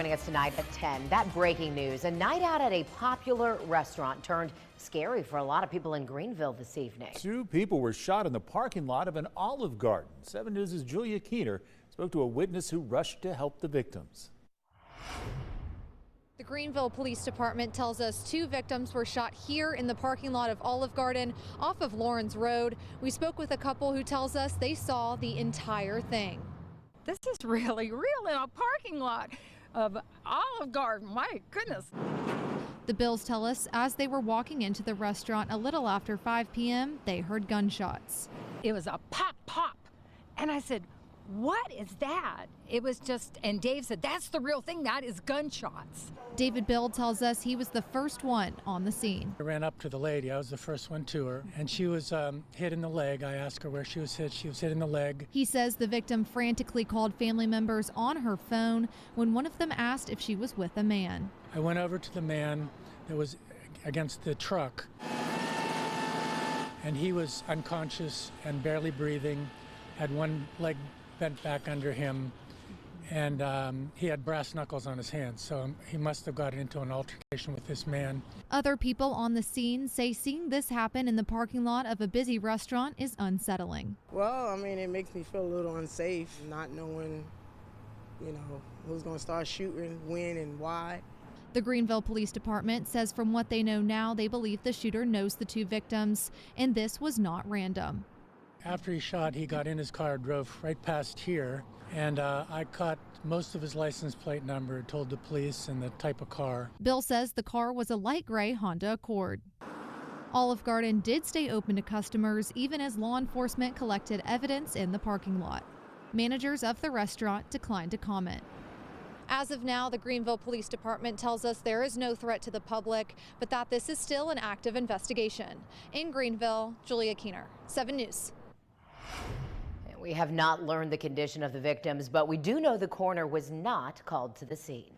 Joining us tonight at 10, that breaking news. A night out at a popular restaurant turned scary for a lot of people in Greenville this evening. 2 people were shot in the parking lot of an Olive Garden. 7 News' Julia Keener spoke to a witness who rushed to help the victims. The Greenville Police Department tells us 2 victims were shot here in the parking lot of Olive Garden off of Lawrence Road. We spoke with a couple who tells us they saw the entire thing. This is really real in a parking lot of Olive Garden. My goodness. The Bills tell us as they were walking into the restaurant a little after 5 p.m., they heard gunshots. It was a pop, pop. And I said, what is that? It was just, and Dave said, that's the real thing. That is gunshots. David Bill tells us he was the first one on the scene. I ran up to the lady. I was the first one to her, and she was hit in the leg. I asked her where she was hit. She was hit in the leg. He says the victim frantically called family members on her phone when one of them asked if she was with a man. I went over to the man that was against the truck, and he was unconscious and barely breathing, had one leg bent back under him, and he had brass knuckles on his hands, so he must have gotten into an altercation with this man. Other people on the scene say seeing this happen in the parking lot of a busy restaurant is unsettling. Well, I mean, it makes me feel a little unsafe, not knowing, who's going to start shooting, when, and why. The Greenville Police Department says from what they know now, they believe the shooter knows the 2 victims, and this was not random. After he shot, he got in his car, drove right past here, and I caught most of his license plate number, told the police, and the type of car. Bill says the car was a light gray Honda Accord. Olive Garden did stay open to customers even as law enforcement collected evidence in the parking lot. Managers of the restaurant declined to comment. As of now, the Greenville Police Department tells us there is no threat to the public, but that this is still an active investigation. In Greenville, Julia Keener, 7 News. We have not learned the condition of the victims, but we do know the coroner was not called to the scene.